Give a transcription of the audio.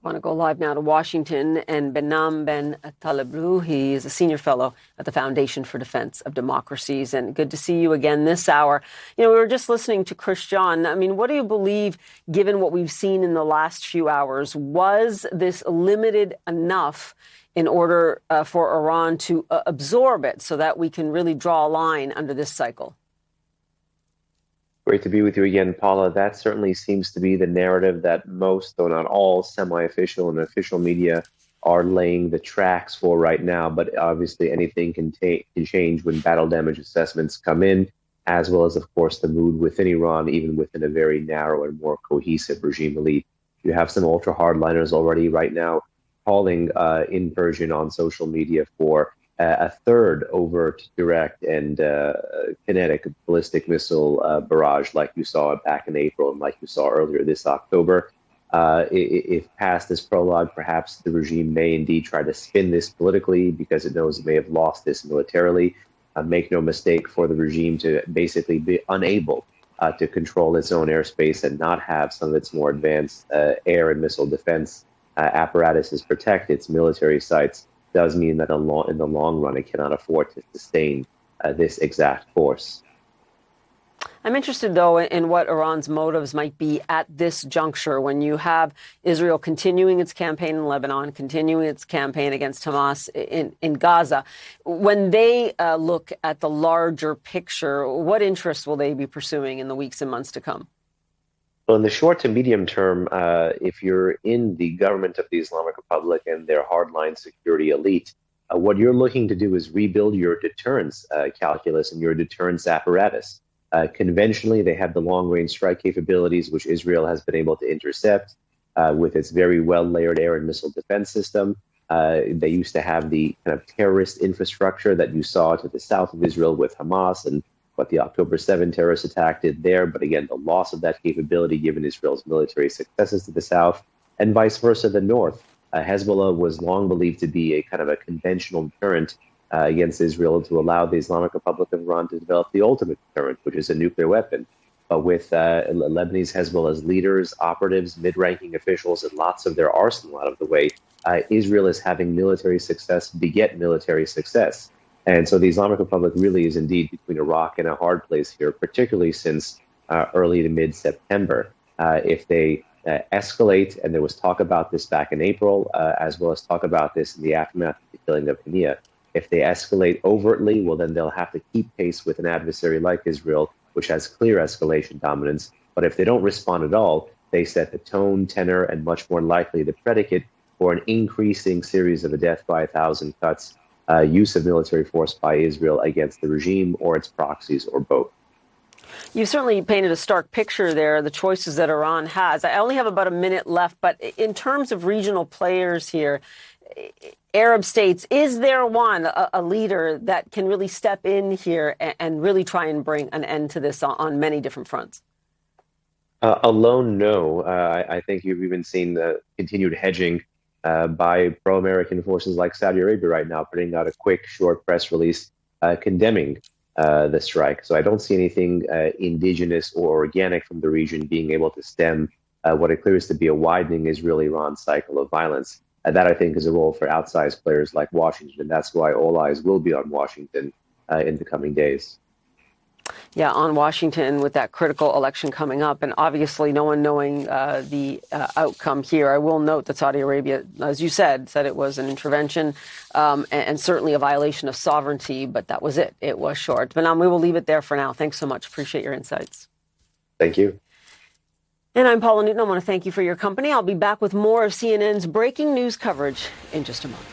I want to go live now to Washington and Behnam Ben Taleblu. He is a senior fellow at the Foundation for Defense of Democracies. And good to see you again this hour. You know, we were just listening to Chris John. I mean, what do you believe, given what we've seen in the last few hours, was this limited enough in order for Iran to absorb it so that we can really draw a line under this cycle? Great to be with you again, Paula. That certainly seems to be the narrative that most, though not all, semi-official and official media are laying the tracks for right now. But obviously, anything can change when battle damage assessments come in, as well as, of course, the mood within Iran, even within a very narrow and more cohesive regime elite. You have some ultra-hardliners already right now calling in Persian on social media for a third overt, direct, and kinetic ballistic missile barrage like you saw back in April and like you saw earlier this October. If past this prologue, perhaps the regime may indeed try to spin this politically because it knows it may have lost this militarily. Make no mistake, for the regime to basically be unable to control its own airspace and not have some of its more advanced air and missile defense apparatuses protect its military sites does mean that in the long run, it cannot afford to sustain this exact course. I'm interested, though, in what Iran's motives might be at this juncture when you have Israel continuing its campaign in Lebanon, continuing its campaign against Hamas in Gaza. When they look at the larger picture, what interests will they be pursuing in the weeks and months to come? Well, in the short to medium term, if you're in the government of the Islamic Republic and their hardline security elite, what you're looking to do is rebuild your deterrence calculus and your deterrence apparatus. Conventionally, they have the long-range strike capabilities, which Israel has been able to intercept with its very well-layered air and missile defense system. They used to have the kind of terrorist infrastructure that you saw to the south of Israel with Hamas and what the October 7 terrorist attack did there. But again, the loss of that capability given Israel's military successes to the south, and vice versa, the north. Hezbollah was long believed to be a kind of a conventional deterrent against Israel to allow the Islamic Republic of Iran to develop the ultimate deterrent, which is a nuclear weapon. But with Lebanese Hezbollah's leaders, operatives, mid-ranking officials, and lots of their arsenal out of the way, Israel is having military success beget military success. And so the Islamic Republic really is indeed between a rock and a hard place here, particularly since early to mid-September. If they escalate, and there was talk about this back in April, as well as talk about this in the aftermath of the killing of Hania. If they escalate overtly, well, then they'll have to keep pace with an adversary like Israel, which has clear escalation dominance. But if they don't respond at all, they set the tone, tenor, and much more likely the predicate for an increasing series of a death by 1,000 cuts, use of military force by Israel against the regime or its proxies or both. You've certainly painted a stark picture there, the choices that Iran has. I only have about a minute left, but in terms of regional players here, Arab states, is there a leader that can really step in here and really try and bring an end to this on many different fronts? Alone, no. I think you've even seen the continued hedging by pro-American forces like Saudi Arabia right now, putting out a quick, short press release condemning the strike. So I don't see anything indigenous or organic from the region being able to stem what appears to be a widening Israel-Iran cycle of violence. That, I think, is a role for outsized players like Washington, and that's why all eyes will be on Washington in the coming days. Yeah, on Washington with that critical election coming up, and obviously no one knowing the outcome here. I will note that Saudi Arabia, as you said it was an intervention and certainly a violation of sovereignty, but that was it. It was short. Behnam, we will leave it there for now. Thanks so much. Appreciate your insights. Thank you. And I'm Paula Newton. I want to thank you for your company. I'll be back with more of CNN's breaking news coverage in just a moment.